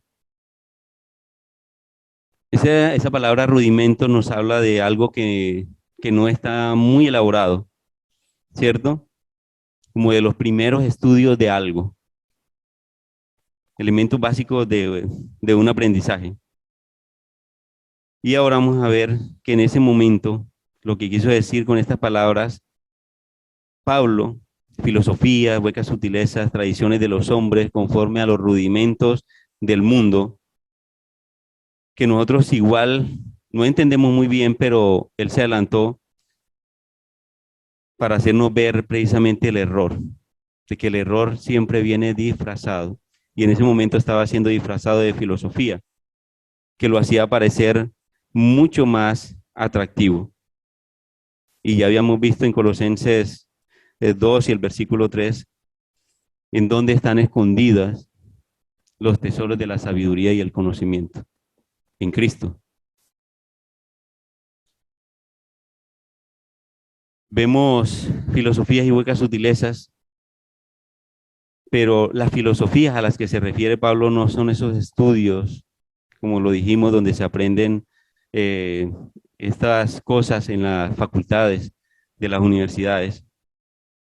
Esa palabra rudimento nos habla de algo que no está muy elaborado, ¿cierto? Como de los primeros estudios de algo, elementos básicos de un aprendizaje. Y ahora vamos a ver que en ese momento, lo que quiso decir con estas palabras, Pablo, filosofía, huecas sutilezas, tradiciones de los hombres, conforme a los rudimentos del mundo, que nosotros igual no entendemos muy bien, pero él se adelantó para hacernos ver precisamente el error, de que el error siempre viene disfrazado. Y en ese momento estaba siendo disfrazado de filosofía, que lo hacía parecer mucho más atractivo. Y ya habíamos visto en Colosenses 2 y el versículo 3, en donde están escondidas los tesoros de la sabiduría y el conocimiento, en Cristo. Vemos filosofías y huecas sutilezas, pero las filosofías a las que se refiere Pablo no son esos estudios, como lo dijimos, donde se aprenden eh, estas cosas en las facultades de las universidades,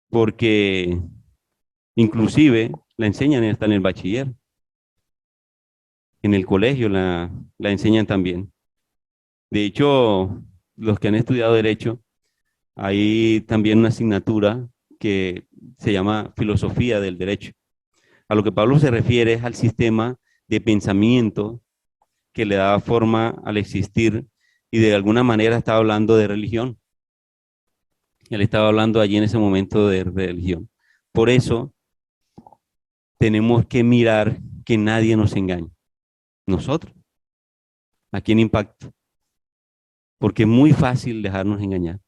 porque inclusive la enseñan hasta en el bachiller, en el colegio la enseñan también. De hecho, los que han estudiado derecho, hay también una asignatura que se llama filosofía del derecho. A lo que Pablo se refiere es al sistema de pensamiento que le daba forma al existir y de alguna manera estaba hablando de religión. Él estaba hablando allí en ese momento de religión. Por eso tenemos que mirar que nadie nos engañe. Nosotros, aquí en Impacto, porque es muy fácil dejarnos engañar.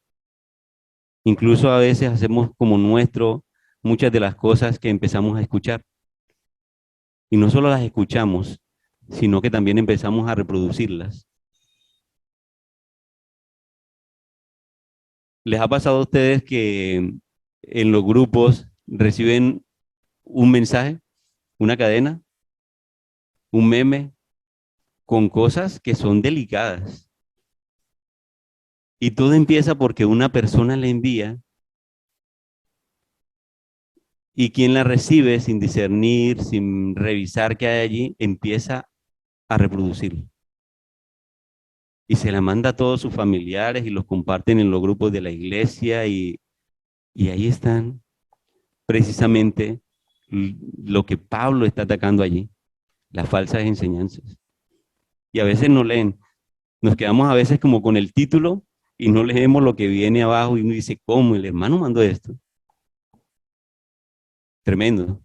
Incluso a veces hacemos como nuestro muchas de las cosas que empezamos a escuchar. Y no solo las escuchamos, sino que también empezamos a reproducirlas. ¿Les ha pasado a ustedes que en los grupos reciben un mensaje, una cadena, un meme con cosas que son delicadas? Y todo empieza porque una persona le envía Y quien la recibe sin discernir, sin revisar qué hay allí, empieza a reproducirlo. Y se la manda a todos sus familiares y los comparten en los grupos de la iglesia y ahí están precisamente lo que Pablo está atacando allí, las falsas enseñanzas. Y a veces no leen, nos quedamos a veces como con el título y no leemos lo que viene abajo y uno dice, ¿cómo? El hermano mandó esto. Tremendo.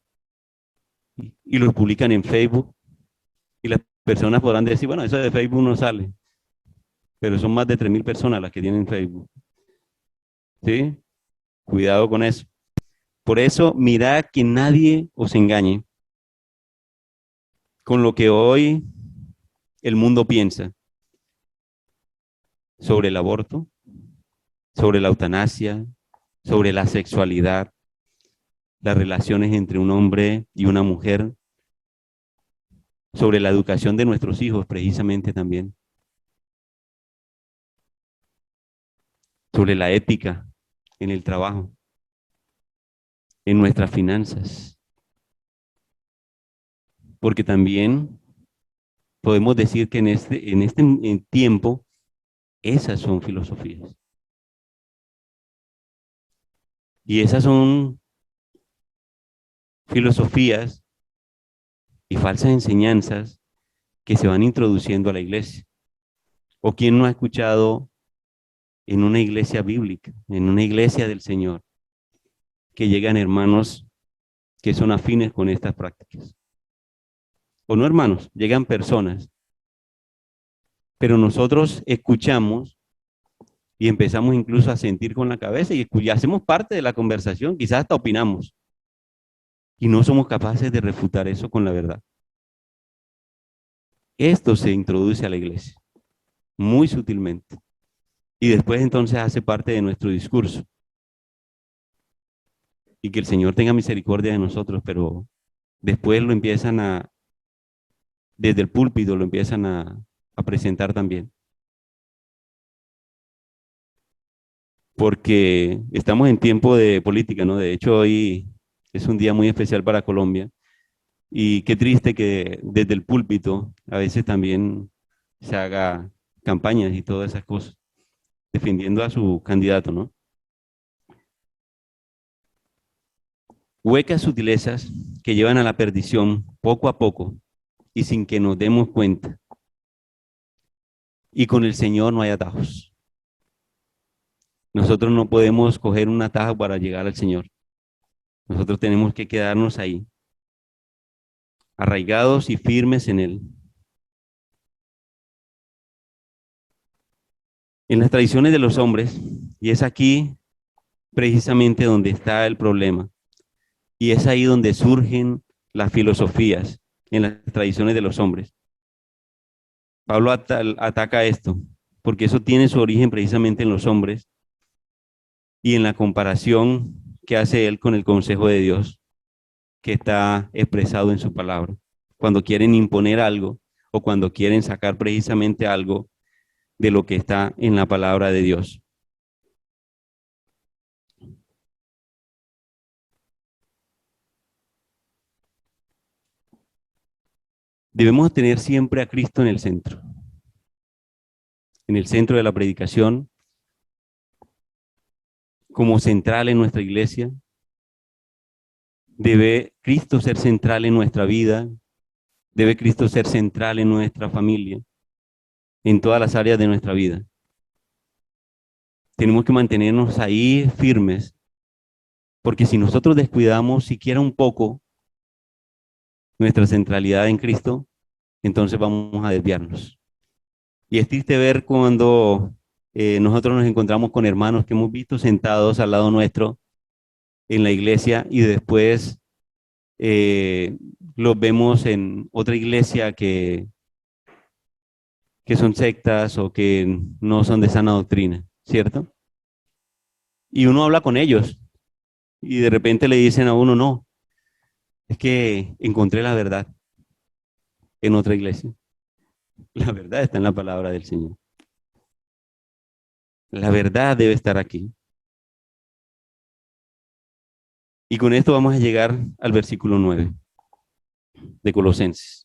Y lo publican en Facebook y las personas podrán decir, bueno, eso de Facebook no sale, pero son más de 3.000 personas las que tienen Facebook. ¿Sí? Cuidado con eso. Por eso, mirad que nadie os engañe con lo que hoy el mundo piensa sobre el aborto, sobre la eutanasia, sobre la sexualidad, las relaciones entre un hombre y una mujer, sobre la educación de nuestros hijos precisamente también, sobre la ética en el trabajo, en nuestras finanzas, porque también podemos decir que en este tiempo esas son filosofías. Y esas son filosofías y falsas enseñanzas que se van introduciendo a la iglesia. ¿O quién no ha escuchado en una iglesia bíblica, en una iglesia del Señor, que llegan hermanos que son afines con estas prácticas? O no hermanos, llegan personas, pero nosotros escuchamos y empezamos incluso a sentir con la cabeza y hacemos parte de la conversación, quizás hasta opinamos, y no somos capaces de refutar eso con la verdad. Esto se introduce a la iglesia muy sutilmente y después entonces hace parte de nuestro discurso. Y que el Señor tenga misericordia de nosotros, pero después lo empiezan desde el púlpito lo empiezan a presentar también. Porque estamos en tiempo de política, ¿no? De hecho, hoy es un día muy especial para Colombia y qué triste que desde el púlpito a veces también se haga campañas y todas esas cosas, defendiendo a su candidato, ¿no? Huecas sutilezas que llevan a la perdición poco a poco y sin que nos demos cuenta. Y con el Señor no hay atajos. Nosotros no podemos coger un atajo para llegar al Señor. Nosotros tenemos que quedarnos ahí, arraigados y firmes en Él. En las tradiciones de los hombres, y es aquí precisamente donde está el problema, y es ahí donde surgen las filosofías, en las tradiciones de los hombres. Pablo ataca esto, porque eso tiene su origen precisamente en los hombres y en la comparación que hace él con el consejo de Dios, que está expresado en su palabra. Cuando quieren imponer algo o cuando quieren sacar precisamente algo de lo que está en la palabra de Dios. Debemos tener siempre a Cristo en el centro de la predicación, como central en nuestra iglesia. Debe Cristo ser central en nuestra vida, debe Cristo ser central en nuestra familia, en todas las áreas de nuestra vida. Tenemos que mantenernos ahí firmes, porque si nosotros descuidamos siquiera un poco nuestra centralidad en Cristo, entonces vamos a desviarnos. Y es triste ver cuando nosotros nos encontramos con hermanos que hemos visto sentados al lado nuestro en la iglesia y después los vemos en otra iglesia que son sectas o que no son de sana doctrina, ¿cierto? Y uno habla con ellos y de repente le dicen a uno, no, es que encontré la verdad en otra iglesia. La verdad está en la palabra del Señor. La verdad debe estar aquí. Y con esto vamos a llegar al versículo 9 de Colosenses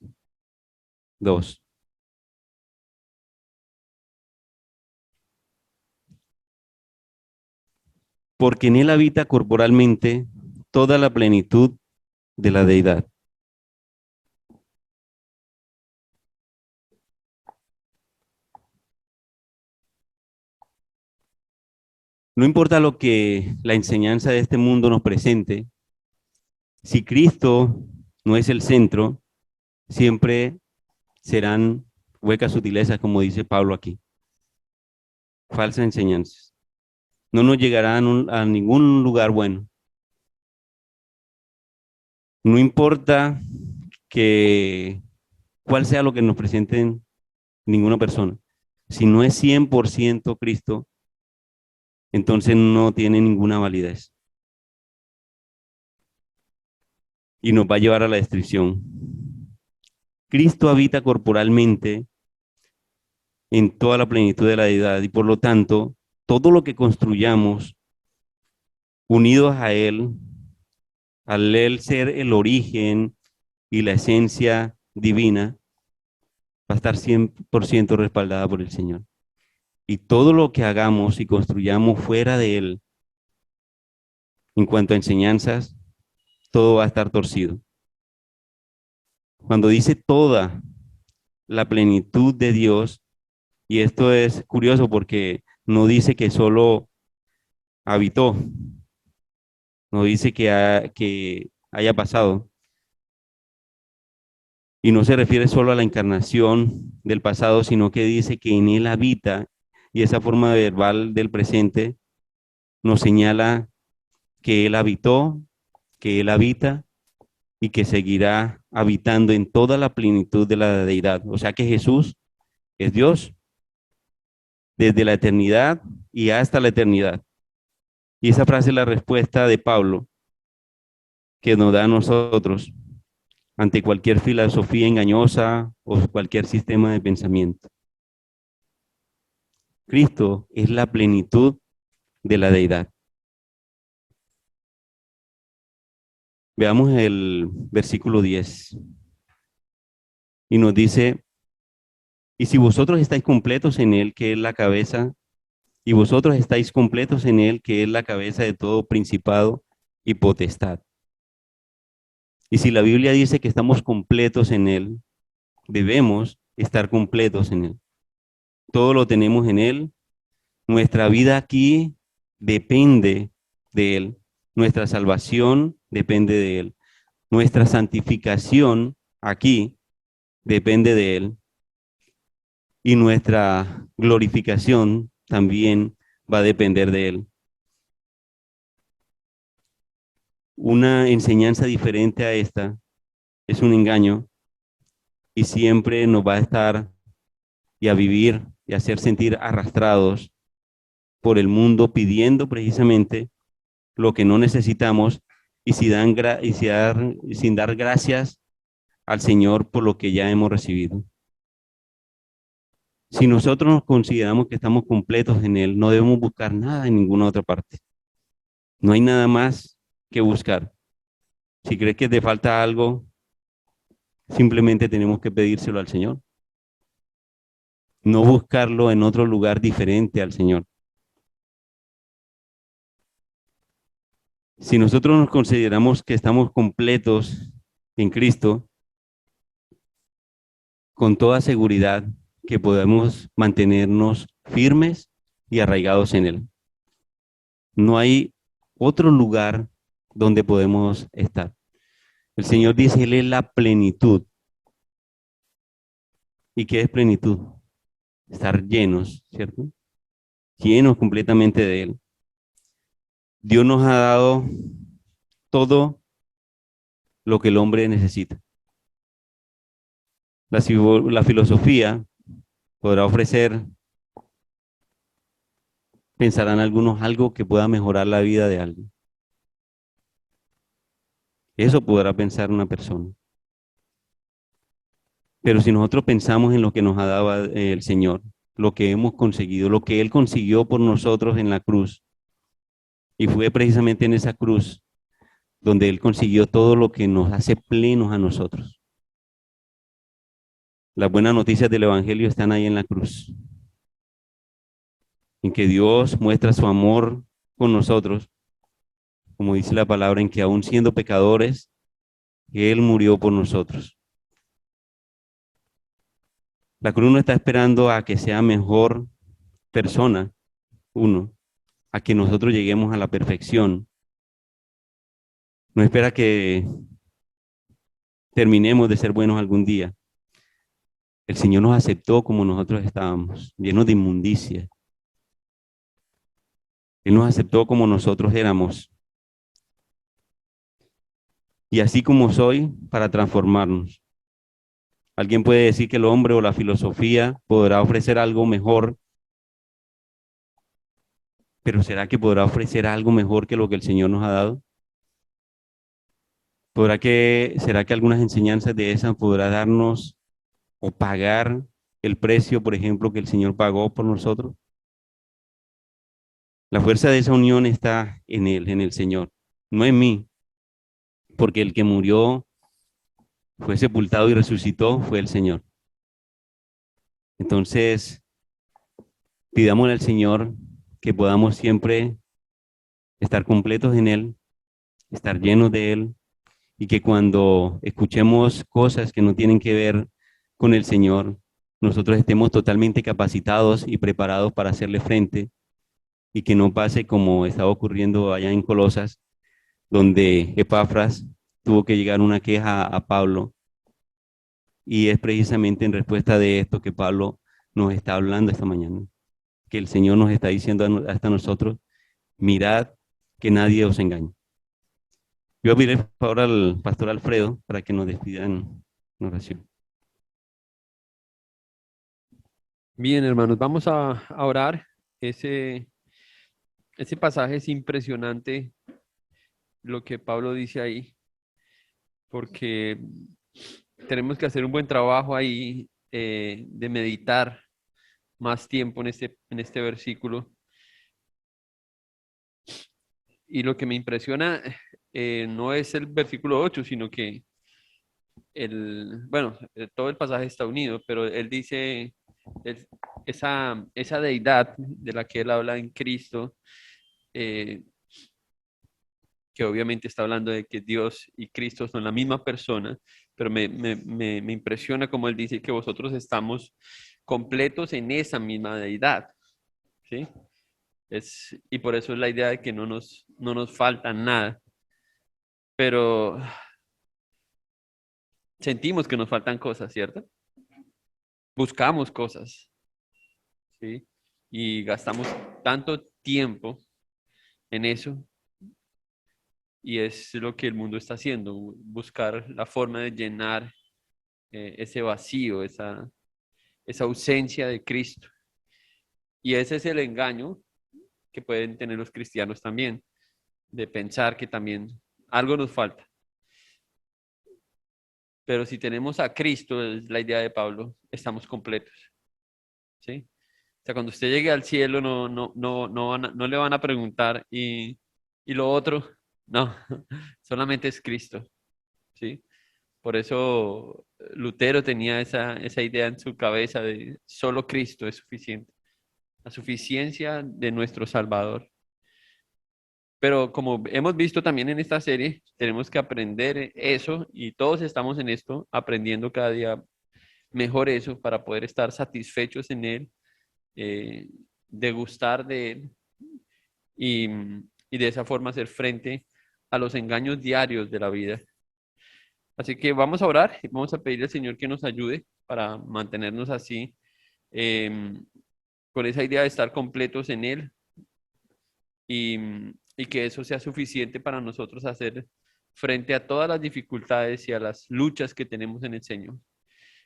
2. Porque en él habita corporalmente toda la plenitud de la deidad. No importa lo que la enseñanza de este mundo nos presente, si Cristo no es el centro, siempre serán huecas sutilezas, como dice Pablo aquí, falsas enseñanzas. No nos llegarán a ningún lugar bueno. No importa que cuál sea lo que nos presenten ninguna persona. Si no es 100% Cristo, entonces no tiene ninguna validez y nos va a llevar a la destrucción. Cristo habita corporalmente en toda la plenitud de la deidad y por lo tanto, todo lo que construyamos unidos a Él, al Él ser el origen y la esencia divina, va a estar 100% respaldada por el Señor. Y todo lo que hagamos y construyamos fuera de Él, en cuanto a enseñanzas, todo va a estar torcido. Cuando dice toda la plenitud de Dios, y esto es curioso porque no dice que solo habitó, no dice que haya pasado, y no se refiere solo a la encarnación del pasado, sino que dice que en él habita, y esa forma verbal del presente nos señala que él habitó, que él habita y que seguirá habitando en toda la plenitud de la deidad. O sea que Jesús es Dios desde la eternidad y hasta la eternidad. Y esa frase es la respuesta de Pablo que nos da a nosotros ante cualquier filosofía engañosa o cualquier sistema de pensamiento. Cristo es la plenitud de la deidad. Veamos el versículo 10. Y nos dice, y si vosotros estáis completos en él, que es la cabeza, y vosotros estáis completos en él, que es la cabeza de todo principado y potestad. Y si la Biblia dice que estamos completos en él, debemos estar completos en él. Todo lo tenemos en él. Nuestra vida aquí depende de él. Nuestra salvación depende de él. Nuestra santificación aquí depende de él. Y nuestra glorificación también va a depender de él. Una enseñanza diferente a esta es un engaño y siempre nos va a estar y a vivir y a hacer sentir arrastrados por el mundo pidiendo precisamente lo que no necesitamos y, sin dar gracias al Señor por lo que ya hemos recibido. Si nosotros nos consideramos que estamos completos en Él, no debemos buscar nada en ninguna otra parte. No hay nada más que buscar. Si crees que te falta algo, simplemente tenemos que pedírselo al Señor. No buscarlo en otro lugar diferente al Señor. Si nosotros nos consideramos que estamos completos en Cristo, con toda seguridad que podemos mantenernos firmes y arraigados en Él. No hay otro lugar donde podemos estar. El Señor dice, Él es la plenitud. ¿Y qué es plenitud? Estar llenos, ¿cierto? Llenos completamente de Él. Dios nos ha dado todo lo que el hombre necesita. La filosofía podrá ofrecer, pensarán algunos, algo que pueda mejorar la vida de alguien. Eso podrá pensar una persona. Pero si nosotros pensamos en lo que nos ha dado el Señor, lo que hemos conseguido, lo que Él consiguió por nosotros en la cruz, y fue precisamente en esa cruz donde Él consiguió todo lo que nos hace plenos a nosotros. Las buenas noticias del Evangelio están ahí en la cruz, en que Dios muestra su amor con nosotros, como dice la palabra, en que aún siendo pecadores, Él murió por nosotros. La cruz no está esperando a que sea mejor persona, uno, a que nosotros lleguemos a la perfección. No espera que terminemos de ser buenos algún día. El Señor nos aceptó como nosotros estábamos, llenos de inmundicia. Él nos aceptó como nosotros éramos. Y así como soy, para transformarnos. Alguien puede decir que el hombre o la filosofía podrá ofrecer algo mejor, pero ¿será que podrá ofrecer algo mejor que lo que el Señor nos ha dado? ¿Será que algunas enseñanzas de esas podrá darnos o pagar el precio, por ejemplo, que el Señor pagó por nosotros? La fuerza de esa unión está en Él, en el Señor, no en mí, porque el que murió, fue sepultado y resucitó fue el Señor. Entonces, pidámosle al Señor que podamos siempre estar completos en Él, estar llenos de Él, y que cuando escuchemos cosas que no tienen que ver con el Señor, nosotros estemos totalmente capacitados y preparados para hacerle frente, y que no pase como estaba ocurriendo allá en Colosas, donde Epafras tuvo que llegar una queja a Pablo, y es precisamente en respuesta de esto que Pablo nos está hablando esta mañana, que el Señor nos está diciendo hasta nosotros: mirad que nadie os engañe. Yo voy a pedir ahora al pastor Alfredo para que nos despidan en oración. Bien, hermanos, vamos a orar. Ese, ese pasaje es impresionante lo que Pablo dice ahí, porque tenemos que hacer un buen trabajo ahí de meditar más tiempo en este versículo. Y lo que me impresiona no es el versículo 8, sino que todo el pasaje está unido, pero él dice, es- esa deidad de la que él habla en Cristo, eh, que obviamente está hablando de que Dios y Cristo son la misma persona, pero me impresiona como él dice que vosotros estamos completos en esa misma deidad, ¿sí? Y por eso es la idea de que no nos falta nada, pero sentimos que nos faltan cosas, ¿cierto? Buscamos cosas, ¿sí? Y gastamos tanto tiempo en eso, y es lo que el mundo está haciendo, buscar la forma de llenar ese vacío, esa ausencia de Cristo. Y ese es el engaño que pueden tener los cristianos también, de pensar que también algo nos falta. Pero si tenemos a Cristo, es la idea de Pablo, estamos completos, ¿sí? O sea, cuando usted llegue al cielo, no le van a preguntar, y lo otro, no, solamente es Cristo, ¿sí? Por eso Lutero tenía esa idea en su cabeza de solo Cristo es suficiente, la suficiencia de nuestro Salvador. Pero como hemos visto también en esta serie, tenemos que aprender eso, y todos estamos en esto, aprendiendo cada día mejor eso para poder estar satisfechos en Él, eh, degustar de Él, y, y de esa forma hacer frente a los engaños diarios de la vida. Así que vamos a orar y vamos a pedirle al Señor que nos ayude para mantenernos así, eh, con esa idea de estar completos en Él, y, y que eso sea suficiente para nosotros hacer frente a todas las dificultades y a las luchas que tenemos en el Señor.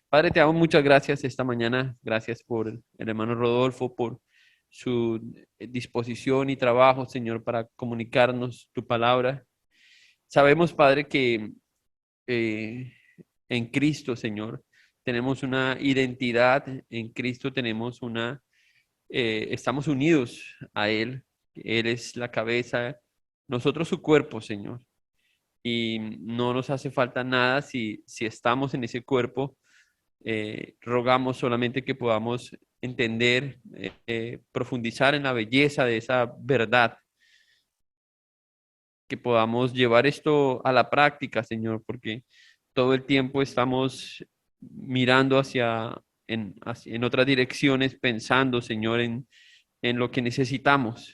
Padre, te damos muchas gracias esta mañana. Gracias por el hermano Rodolfo, por su disposición y trabajo, Señor, para comunicarnos tu palabra. Sabemos, Padre, que eh, en Cristo, Señor, tenemos una identidad, en Cristo tenemos estamos unidos a Él. Él es la cabeza, nosotros su cuerpo, Señor. y no nos hace falta nada si estamos en ese cuerpo. Rogamos solamente que podamos entender, profundizar en la belleza de esa verdad, que podamos llevar esto a la práctica, Señor, porque todo el tiempo estamos mirando en otras direcciones, pensando, Señor, en lo que necesitamos,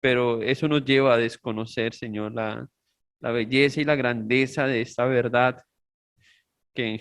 pero eso nos lleva a desconocer, Señor, la belleza y la grandeza de esta verdad que en